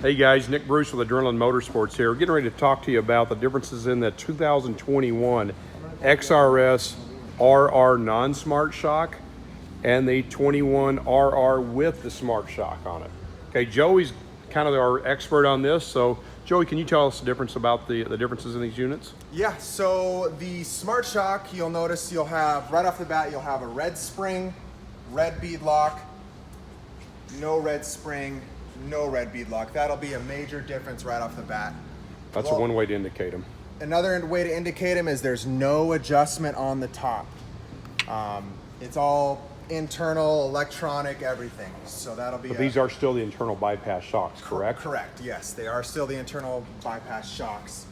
Hey guys, Nick Bruce with Adrenaline Motorsports here. We're getting ready to talk to you about the differences in the 2021 XRS RR non-Smart Shock and the 21 RR with the Smart Shock on it. Okay, Joey's kind of our expert on this, so Joey, can you tell us the difference about the differences in these units? Yeah, so the Smart Shock, you'll notice you'll have, right off the bat, you'll have a red spring, red bead lock, no red spring, no red bead lock. That'll be a major difference right off the bat. That's one way to indicate them. Another way to indicate them is there's no adjustment on the top. It's all internal, electronic, everything. So that'll be. But these are still the internal bypass shocks, correct? Correct, yes. They are still the internal bypass shocks.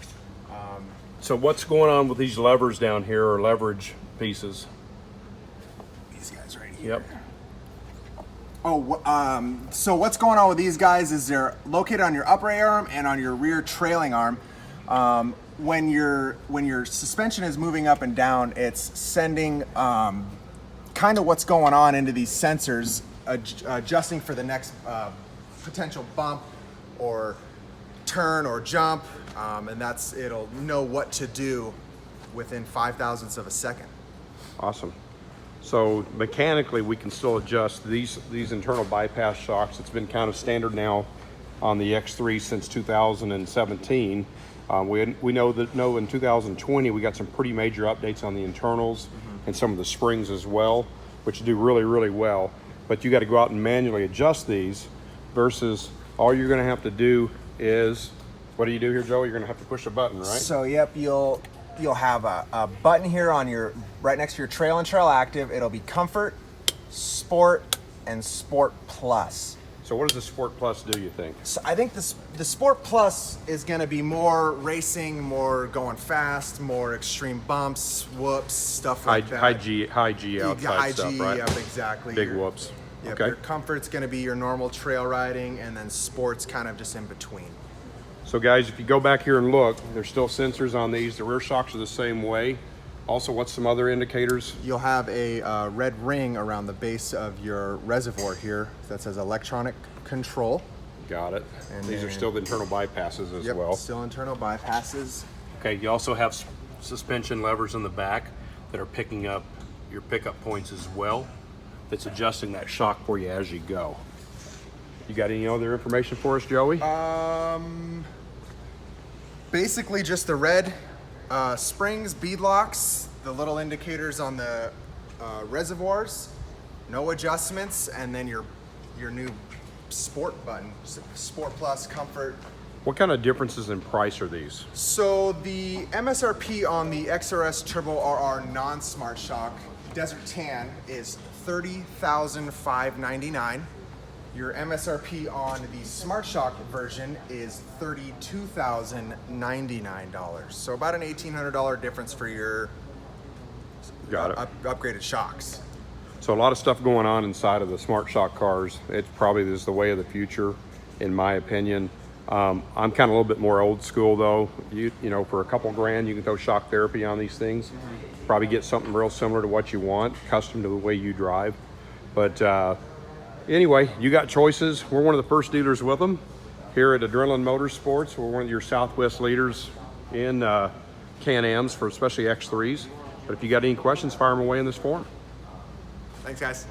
So what's going on with these levers down here, or leverage pieces? These guys right here. Yep. So what's going on with these guys is they're located on your upper arm and on your rear trailing arm. When your suspension is moving up and down, it's sending kind of what's going on into these sensors, adjusting for the next potential bump or turn or jump, and it'll know what to do within 0.005 of a second. Awesome. So mechanically, we can still adjust these internal bypass shocks. It's been kind of standard now on the X3 since 2017. We know in 2020 we got some pretty major updates on the internals and some of the springs as well, which do really, really well. But you got to go out and manually adjust these versus all you're going to have to do is, what do you do here, Joe? You're going to have to push a button, right? So yep, you'll have a button here on your right next to your Trail and Trail Active. It'll be Comfort, Sport, and Sport Plus. So what does the Sport Plus do, you think? So I think the Sport Plus is going to be more racing, more going fast, more extreme bumps, whoops, stuff like that. High G outside stuff, right? Yep, exactly. Big whoops. Yep, Okay. Your Comfort's going to be your normal trail riding, and then Sport's kind of just in between. So guys, if you go back here and look, there's still sensors on these. The rear shocks are the same way. Also, what's some other indicators? You'll have a red ring around the base of your reservoir here that says electronic control. Got it. And these are still the internal bypasses as Yep, well. still internal bypasses. Okay, you also have suspension levers in the back that are picking up your pickup points as well. That's adjusting that shock for you as you go. You got any other information for us, Joey? Basically just the red springs, bead locks, the little indicators on the reservoirs, no adjustments, and then your new Sport button, Sport Plus, Comfort. What kind of differences in price are these? So the MSRP on the XRS Turbo RR non-Smart Shock Desert Tan is $30,599. Your MSRP on the Smart Shock version is $32,099. So about an $1,800 difference for your upgraded shocks. So a lot of stuff going on inside of the Smart Shock cars. It's probably is the way of the future, in my opinion. I'm kind of a little bit more old school though. You know, for a couple grand, you can throw shock therapy on these things. Probably get something real similar to what you want, custom to the way you drive. But anyway, you got choices. We're one of the first dealers with them here at Adrenaline Motorsports. We're one of your Southwest leaders in Can-Ams for especially X3s. But if you got any questions, fire them away in this forum. Thanks, guys.